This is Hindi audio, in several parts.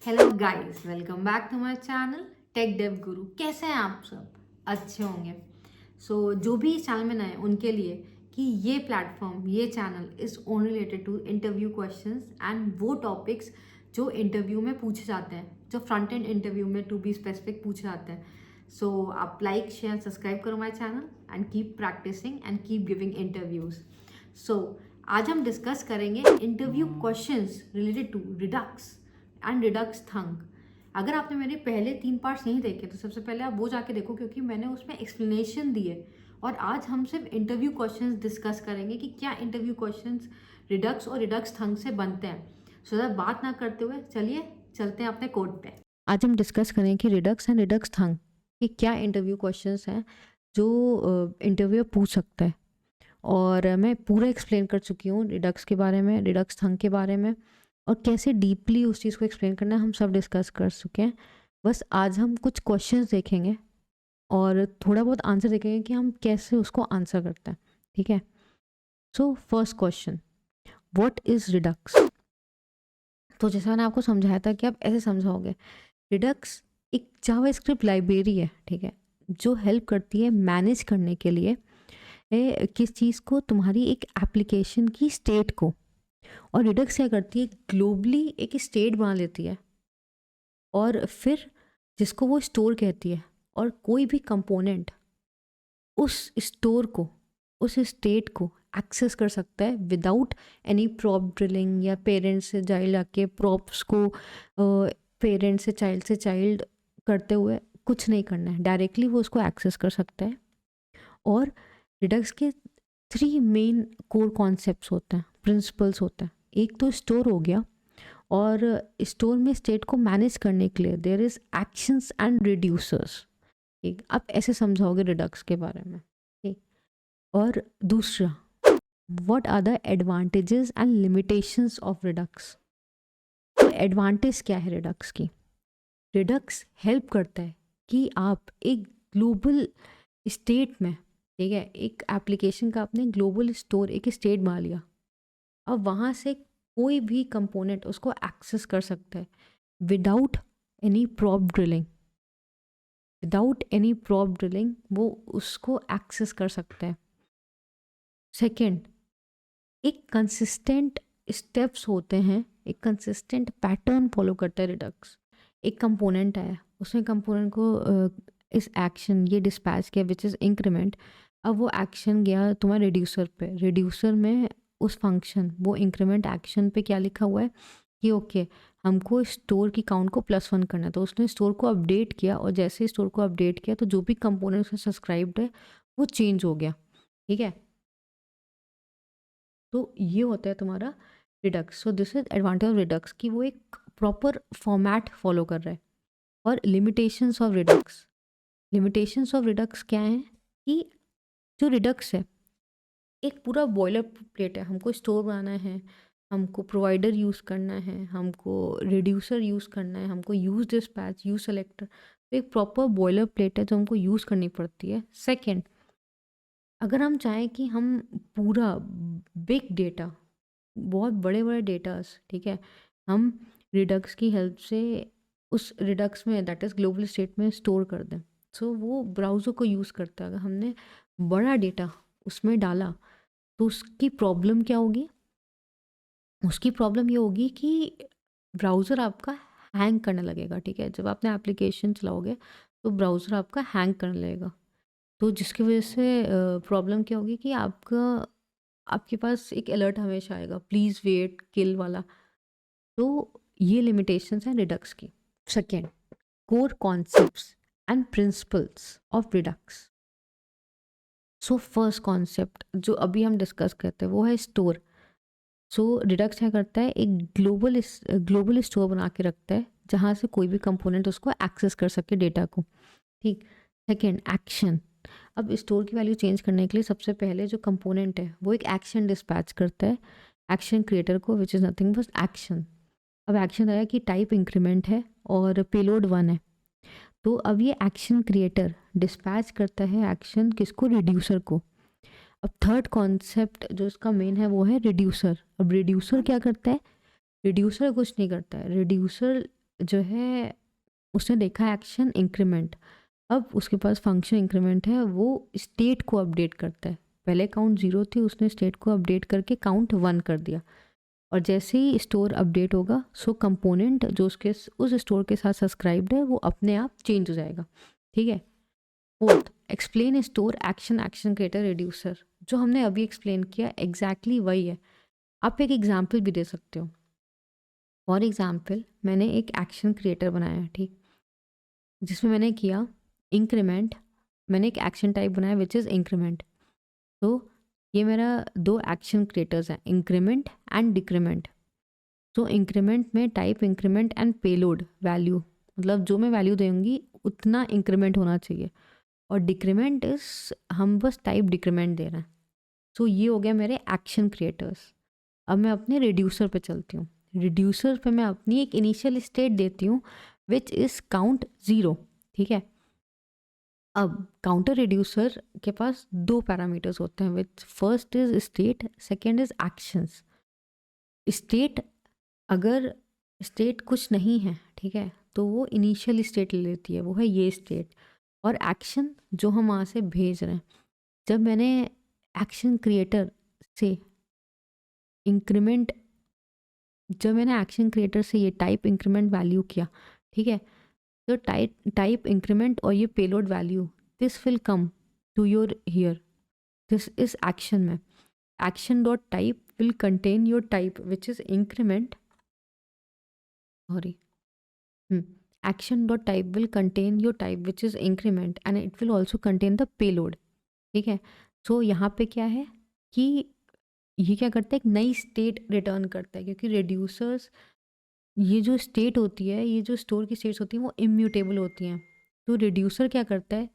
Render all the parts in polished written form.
Hello guys, welcome back to my channel Tech Dev Guru. कैसे हैं आप सब? अच्छे होंगे। जो भी इस चैनल में नए हैं, उनके लिए कि ये प्लेटफॉर्म, ये channel is only related to interview questions and वो टॉपिक्स जो इंटरव्यू में पूछे जाते हैं, जो फ्रंट एंड इंटरव्यू में टू बी स्पेसिफिक पूछे जाते हैं। आप लाइक शेयर सब्सक्राइब करो my channel and keep practising and keep giving interviews. So आज हम डिस्कस करेंगे interview questions related to Redux and Redux thunk. अगर आपने मेरे पहले 3 पार्ट्स नहीं देखे तो सबसे पहले आप वो जाके देखो, क्योंकि मैंने उसमें एक्सप्लेनेशन दी है। और आज हम सिर्फ इंटरव्यू क्वेश्चंस डिस्कस करेंगे कि क्या इंटरव्यू क्वेश्चंस रिडक्स और रिडक्स थंग से बनते हैं। ज़्यादा बात ना करते हुए चलिए चलते हैं अपने कोड पे। आज हम डिस्कस करेंगे कि रिडक्स एंड रिडक्स थंग कि क्या इंटरव्यू क्वेश्चंस हैं जो इंटरव्यू पूछ सकता है। और मैं पूरा एक्सप्लेन कर चुकी हूँ रिडक्स के बारे में, रिडक्स थंग के बारे में, और कैसे डीपली उस चीज़ को एक्सप्लेन करना है हम सब डिस्कस कर चुके हैं। बस आज हम कुछ क्वेश्चंस देखेंगे और थोड़ा बहुत आंसर देखेंगे कि हम कैसे उसको आंसर करते हैं। ठीक है। First question, what is Redux? तो जैसा मैंने आपको समझाया था कि आप ऐसे समझाओगे। रिडक्स एक जावास्क्रिप्ट लाइब्रेरी है, ठीक है, जो हेल्प करती है मैनेज करने के लिए किस चीज़ को, तुम्हारी एक एप्लीकेशन की स्टेट को। और रिडक्स क्या करती है, ग्लोबली एक स्टेट बना लेती है और फिर जिसको वो स्टोर कहती है, और कोई भी कंपोनेंट उस स्टोर को, उस स्टेट को एक्सेस कर सकता है विदाउट एनी प्रॉप ड्रिलिंग, या पेरेंट्स से चाइल्ड आके प्रॉप्स को पेरेंट्स से चाइल्ड करते हुए कुछ नहीं करना है, डायरेक्टली वो उसको एक्सेस कर सकता है। और रिडक्स के 3 मेन कोर कॉन्सेप्ट्स होते हैं, प्रिंसिपल्स होते हैं। एक तो स्टोर हो गया, और स्टोर में स्टेट को मैनेज करने के लिए there is actions and reducers. ठीक, आप ऐसे समझाओगे रिडक्स के बारे में। ठीक। और दूसरा, what are the advantages and limitations of Redux? तो एडवांटेज क्या है रिडक्स की? रिडक्स हेल्प करता है कि आप एक ग्लोबल स्टेट में, ठीक है, एक एप्लीकेशन का आपने ग्लोबल स्टोर, एक स्टेट बना लिया। अब वहाँ से कोई भी कंपोनेंट उसको एक्सेस कर सकता है without any prop drilling. Without any prop drilling वो उसको एक्सेस कर सकता है। सेकेंड, एक कंसिस्टेंट स्टेप्स होते हैं, एक कंसिस्टेंट पैटर्न फॉलो करता है रिडक्स। एक कंपोनेंट आया, उसने कंपोनेंट को इस एक्शन ये डिस्पैच किया विच इज़ इंक्रीमेंट। अब वो एक्शन गया तुम्हारे रिड्यूसर पे, रिड्यूसर में उस फंक्शन, वो इंक्रीमेंट एक्शन पे क्या लिखा हुआ है कि ओके हमको स्टोर की काउंट को +1 करना है। तो उसने स्टोर को अपडेट किया, और जैसे ही स्टोर को अपडेट किया तो जो भी कंपोनेंट उसमें सब्सक्राइब्ड है वो चेंज हो गया। ठीक है। तो ये होता है तुम्हारा Redux. So this is advantage of Redux कि वो एक प्रॉपर फॉर्मेट फॉलो कर रहा है। और limitations of Redux, limitations of Redux क्या हैं कि जो रिडक्स है एक पूरा बॉयलर प्लेट है। हमको स्टोर बनाना है, हमको प्रोवाइडर यूज़ करना है, हमको रिड्यूसर यूज़ करना है, हमको यूज़ डिस्पैच, यूज़ सेलेक्टर। तो एक प्रॉपर बॉयलर प्लेट है जो हमको यूज़ करनी पड़ती है। सेकेंड, अगर हम चाहें कि हम पूरा बिग डेटा, बहुत बड़े बड़े डेटास, ठीक है, हम रिडक्स की हेल्प से उस रिडक्स में, दैट इज़ ग्लोबल स्टेट में स्टोर कर दें। वो ब्राउज़र को यूज़ करता है। अगर हमने बड़ा डेटा उसमें डाला तो उसकी प्रॉब्लम क्या होगी? उसकी प्रॉब्लम ये होगी कि ब्राउज़र आपका हैंग करने लगेगा। ठीक है, जब आपने एप्लीकेशन चलाओगे तो ब्राउज़र आपका हैंग करने लगेगा। तो जिसकी वजह से प्रॉब्लम क्या होगी कि आपके पास एक अलर्ट हमेशा आएगा, प्लीज़ वेट किल वाला। तो ये लिमिटेशंस हैं रिडक्स की। Second, core concepts and principles of Redux. First concept जो अभी हम डिस्कस करते हैं वो है स्टोर। रिडक्स क्या करता है, एक ग्लोबल स्टोर बना के रखता है जहाँ से कोई भी कंपोनेंट उसको एक्सेस कर सके डेटा को। ठीक। Second, action. अब स्टोर की वैल्यू चेंज करने के लिए सबसे पहले जो कंपोनेंट है वो एक एक्शन डिस्पैच करता है एक्शन क्रिएटर को, which is nothing but action. अब एक्शन आया कि टाइप इंक्रीमेंट है और पेलोड 1 है। तो अब ये एक्शन क्रिएटर डिस्पैच करता है एक्शन किसको, रिड्यूसर को। अब थर्ड कॉन्सेप्ट जो इसका मेन है वो है रिड्यूसर। अब रिड्यूसर क्या करता है? रिड्यूसर कुछ नहीं करता है। रिड्यूसर जो है उसने देखा एक्शन इंक्रीमेंट, अब उसके पास फंक्शन इंक्रीमेंट है, वो स्टेट को अपडेट करता है। पहले काउंट 0 थी, उसने स्टेट को अपडेट करके काउंट 1 कर दिया, और जैसे ही स्टोर अपडेट होगा सो कंपोनेंट जो उसके उस स्टोर के साथ सब्सक्राइब्ड है वो अपने आप चेंज हो जाएगा। ठीक है। Fourth, explain store action action creator reducer, जो हमने अभी एक्सप्लेन किया एग्जैक्टली वही है। आप एक एग्जाम्पल भी दे सकते हो। फॉर एग्जाम्पल मैंने एक एक्शन क्रिएटर बनाया, ठीक, जिसमें मैंने किया इंक्रीमेंट, मैंने एक एक्शन टाइप बनाया विच इज़ इंक्रीमेंट। तो ये मेरा दो एक्शन क्रिएटर्स हैं, इंक्रीमेंट एंड डिक्रीमेंट। तो इंक्रीमेंट में type increment and payload value, मतलब जो मैं वैल्यू दूंगी उतना इंक्रीमेंट होना चाहिए, और डिक्रीमेंट इज हम बस टाइप डिक्रीमेंट दे रहे हैं। सो ये हो गया मेरे एक्शन क्रिएटर्स। अब मैं अपने रिड्यूसर पे चलती हूँ। रिड्यूसर पे मैं अपनी एक इनिशियल स्टेट देती हूँ विच इज़ काउंट 0। ठीक है। अब काउंटर रिड्यूसर के पास दो पैरामीटर्स होते हैं, which first is state, second is actions. State, अगर स्टेट कुछ नहीं है, ठीक है, तो वो इनिशियल स्टेट ले लेती है, वो है ये स्टेट। और एक्शन जो हम वहाँ से भेज रहे हैं, जब मैंने एक्शन क्रिएटर से इंक्रीमेंट, जब मैंने एक्शन क्रिएटर से ये टाइप इंक्रीमेंट वैल्यू किया, ठीक है, तो टाइप इंक्रीमेंट और ये payload value, this will come to your here, this is action में। Action dot type will contain your type which is increment, sorry, action dot type will contain your type which is increment and it will also contain the payload। ठीक है। सो यहाँ पे क्या है कि ये क्या करता है, एक नई स्टेट रिटर्न करता है, क्योंकि रिड्यूसर्स, ये जो स्टेट होती है, ये जो स्टोर की स्टेट्स होती हैं वो इम्यूटेबल होती हैं। तो रिड्यूसर क्या करता है,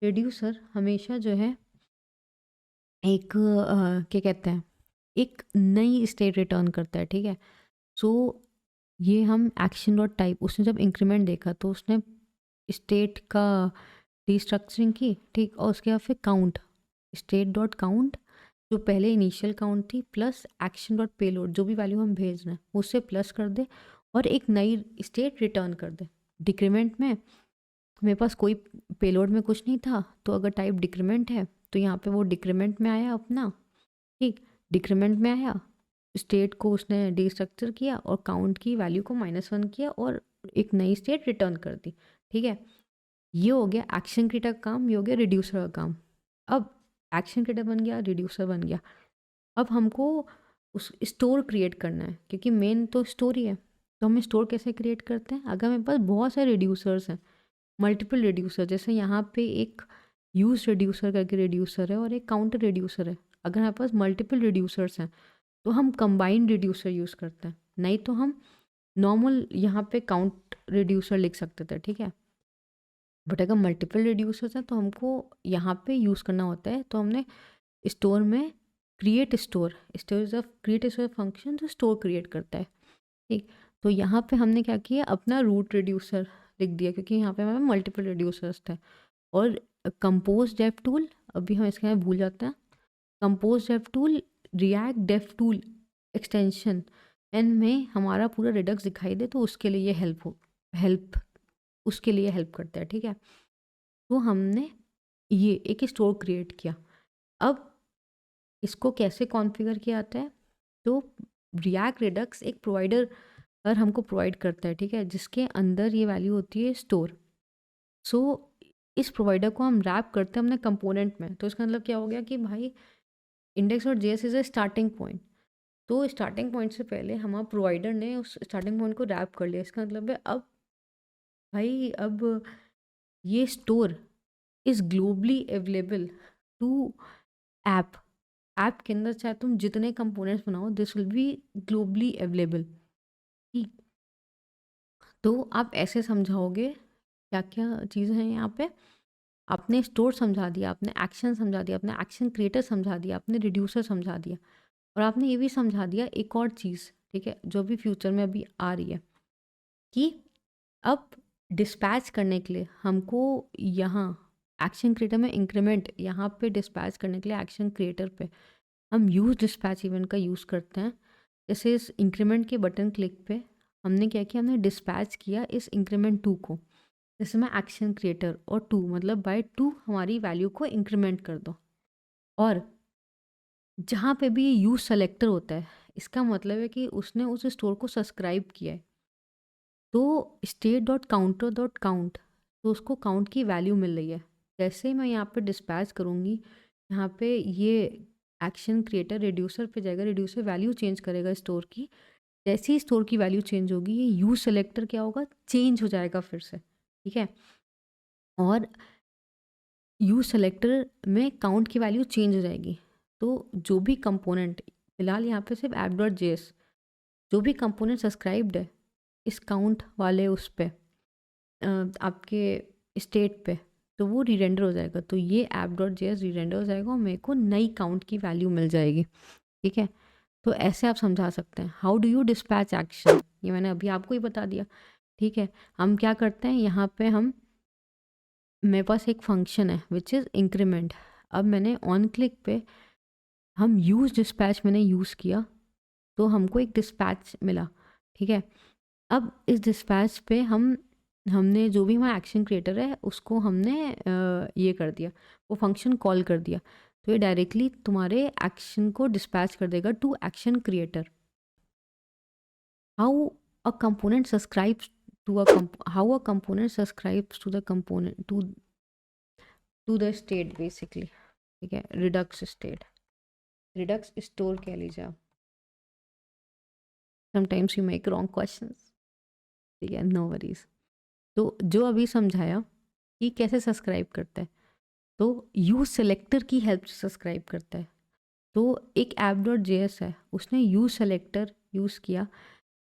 रिड्यूसर हमेशा जो है एक क्या कहते हैं, एक नई स्टेट रिटर्न करता है। ठीक है। सो ये हम एक्शन डॉट टाइप, उसने जब इंक्रीमेंट देखा तो उसने स्टेट का डिस्ट्रक्चरिंग की, ठीक, और उसके बाद फिर काउंट, स्टेट डॉट काउंट जो पहले इनिशियल काउंट थी प्लस एक्शन डॉट पेलोड जो भी वैल्यू हम भेज रहे हैं उससे प्लस कर दे और एक नई स्टेट रिटर्न कर दे। डिक्रीमेंट में मेरे पास कोई पेलोड में कुछ नहीं था, तो अगर टाइप डिक्रीमेंट है तो यहाँ पे वो डिक्रीमेंट में आया अपना, ठीक, डिक्रीमेंट में आया, स्टेट को उसने डिस्ट्रक्चर किया और काउंट की वैल्यू को -1 किया और एक नई स्टेट रिटर्न कर दी। ठीक है। ये हो गया एक्शन क्रिएटर का काम, ये हो गया रिड्यूसर का काम। अब एक्शन क्रिएटर बन गया, रिड्यूसर बन गया। अब हमको उस स्टोर क्रिएट करना है, क्योंकि मेन तो स्टोर ही है। तो हम स्टोर कैसे क्रिएट करते हैं, अगर मेरे पास बहुत सारे रिड्यूसर्स हैं, मल्टीपल रिड्यूसर, जैसे यहाँ पे एक यूज रिड्यूसर करके रिड्यूसर है और एक काउंटर रिड्यूसर है, अगर हमारे पास मल्टीपल रिड्यूसर्स हैं तो हम कंबाइंड रिड्यूसर यूज़ करते हैं, नहीं तो हम नॉर्मल यहाँ पे काउंट रिड्यूसर लिख सकते थे। ठीक है। बट अगर मल्टीपल रिड्यूसर्स हैं तो हमको यहाँ पे यूज़ करना होता है, तो हमने स्टोर में create store create store function जो स्टोर क्रिएट करता है। ठीक। तो यहाँ पे हमने क्या किया, अपना रूट रिड्यूसर लिख दिया, क्योंकि यहाँ पे हमारे मल्टीपल रिड्यूसर्स थे। और कंपोज डेव टूल, अभी हम इसके में भूल जाते हैं, compose dev tool React dev tool extension एन में हमारा पूरा रिडक्स दिखाई दे, तो उसके लिए ये उसके लिए हेल्प करता है। ठीक है। तो हमने ये एक स्टोर क्रिएट किया। अब इसको कैसे कॉन्फ़िगर किया जाता है, तो रिएक्ट रिडक्स एक प्रोवाइडर पर हमको प्रोवाइड करता है, ठीक है, जिसके अंदर ये वैल्यू होती है स्टोर। सो इस प्रोवाइडर को हम रैप करते हैं अपने कंपोनेंट में। तो इसका मतलब क्या हो गया कि भाई इंडेक्स और JS is a starting point, तो स्टार्टिंग पॉइंट से पहले हमारा प्रोवाइडर ने उस स्टार्टिंग पॉइंट को रैप कर लिया। इसका मतलब है अब भाई, अब ये store is globally available to app के अंदर चाहे तुम जितने कंपोनेंट्स बनाओ, this will be globally available. ठीक। तो आप ऐसे समझाओगे क्या क्या चीज़ें हैं यहाँ पे, आपने स्टोर समझा दिया, आपने एक्शन समझा दिया, आपने एक्शन क्रिएटर समझा दिया, आपने रिड्यूसर समझा दिया, और आपने ये भी समझा दिया एक और चीज़, ठीक है, जो भी फ्यूचर में अभी आ रही है, कि अब डिस्पैच करने के लिए हमको यहाँ एक्शन क्रिएटर में इंक्रीमेंट, यहाँ पे डिस्पैच करने के लिए एक्शन क्रिएटर पे हम यूज़ डिस्पैच इवेंट का यूज़ करते हैं। जैसे इस इंक्रीमेंट के बटन क्लिक पे हमने क्या किया, हमने डिस्पैच किया इस इंक्रीमेंट 2 को, जिसमें एक्शन क्रिएटर और 2 मतलब बाय 2 हमारी वैल्यू को इंक्रीमेंट कर दो। और जहाँ पे भी ये यूज सेलेक्टर होता है, इसका मतलब है कि उसने उस स्टोर को सब्सक्राइब किया है। तो state.counter.count, तो उसको काउंट की वैल्यू मिल रही है। जैसे ही मैं यहाँ पे डिस्पैच करूँगी, यहाँ पे ये एक्शन क्रिएटर रिड्यूसर पे जाएगा, रिड्यूसर वैल्यू चेंज करेगा स्टोर की। जैसे ही स्टोर की वैल्यू चेंज होगी, ये यूज सेलेक्टर क्या होगा, चेंज हो जाएगा फिर से, ठीक है। और यूज सेलेक्टर में काउंट की वैल्यू चेंज हो जाएगी। तो जो भी कंपोनेंट, फिलहाल यहाँ पे सिर्फ app.js, जो भी कंपोनेंट सब्सक्राइब्ड है इस काउंट वाले उस पे आपके स्टेट पे, तो वो रीरेंडर हो जाएगा। तो ये app.js रीरेंडर हो जाएगा और मेरे को नई काउंट की वैल्यू मिल जाएगी, ठीक है। तो ऐसे आप समझा सकते हैं। How do you dispatch action, ये मैंने अभी आपको ही बता दिया, ठीक है। हम क्या करते हैं यहाँ पे, हम मेरे पास एक फंक्शन है विच इज़ इंक्रीमेंट। अब मैंने ऑन क्लिक पे हम यूज़ डिस्पैच मैंने यूज़ किया, तो हमको एक डिस्पैच मिला, ठीक है। अब इस डिस्पैच पे हमने जो भी हमारा एक्शन क्रिएटर है उसको हमने ये कर दिया, वो फंक्शन कॉल कर दिया। तो ये डायरेक्टली तुम्हारे एक्शन को डिस्पैच कर देगा to action creator. How a component subscribes to how a component subscribes to the component to the state basically, ठीक है। रिडक्स स्टेट, रिडक्स स्टोर कह लीजिए आप। Sometimes you make wrong questions, ठीक है, नो वरीज। तो जो अभी समझाया कि कैसे सब्सक्राइब करता है, तो यूज सेलेक्टर की हेल्प से सब्सक्राइब करता है। तो एक app.js है, उसने यूज सेलेक्टर यूज़ किया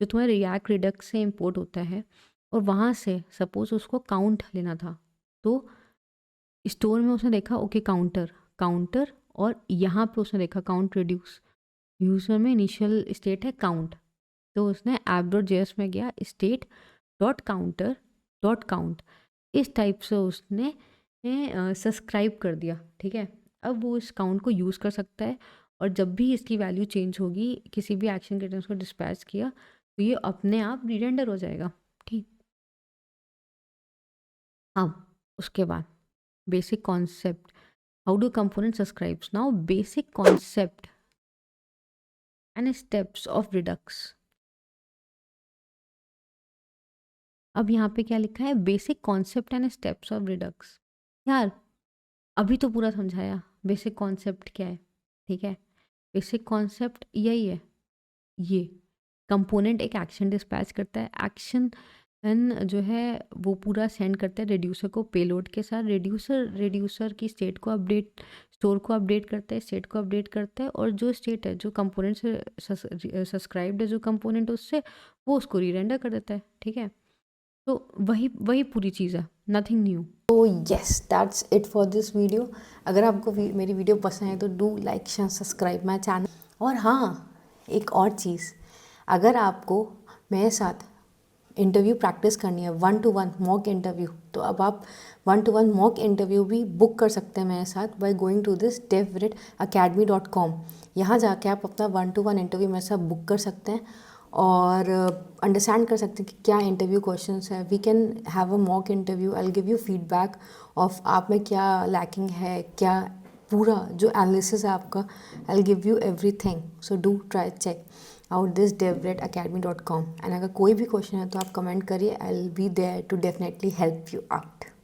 जो तुम्हारे रिएक्ट रिडक्स से इंपोर्ट होता है, और वहाँ से सपोज उसको काउंट लेना था, तो स्टोर में उसने देखा ओके काउंटर, और यहाँ पे उसने देखा काउंट रिड्यूस, यूज़र में इनिशियल स्टेट है काउंट, तो उसने app.js में गया state.counter.count, इस टाइप से उसने सब्सक्राइब कर दिया, ठीक है। अब वो इस काउंट को यूज़ कर सकता है, और जब भी इसकी वैल्यू चेंज होगी, किसी भी एक्शन क्रिएटर को डिस्पैच किया, तो ये अपने आप रीरेंडर हो जाएगा, ठीक। अब उसके बाद basic concept, how do component subscribes. Now basic concept and steps of Redux. अब यहाँ पे क्या लिखा है, basic concept and steps of Redux. यार अभी तो पूरा समझाया बेसिक कॉन्सेप्ट क्या है, ठीक है। बेसिक कॉन्सेप्ट यही है, ये कंपोनेंट एक एक्शन डिस्पैच करता है, एक्शन एन जो है वो पूरा सेंड करता है रिड्यूसर को पेलोड के साथ। रिड्यूसर की स्टेट को अपडेट, स्टोर को अपडेट करता है, स्टेट को अपडेट करता है, और जो स्टेट है जो कंपोनेंट से सब्सक्राइब्ड है जो कंपोनेंट उससे, वो उसको रीरेंडर कर देता है, ठीक है। तो वही पूरी चीज़ है, नथिंग न्यू। तो yes that's it for this video. अगर आपको मेरी वीडियो पसंद है तो do like share subscribe my channel. और हाँ, एक और चीज़, अगर आपको मेरे साथ इंटरव्यू प्रैक्टिस करनी है, 1-to-1 मॉक इंटरव्यू, तो अब आप 1-to-1 मॉक इंटरव्यू भी बुक कर सकते हैं मेरे साथ by going to this devritacademy.com। यहाँ जाके आप अपना 1-to-1 इंटरव्यू मेरे साथ बुक कर सकते हैं और अंडरस्टैंड कर सकते हैं कि क्या इंटरव्यू क्वेश्चंस है। We can have a mock interview, I will give you feedback of आप में क्या लैकिंग है, क्या पूरा जो एनालिसिस है आपका, I will give you everything. So do try check out this devritacademy.com, and अगर कोई भी क्वेश्चन है तो आप कमेंट करिए, I will be there to definitely help you out.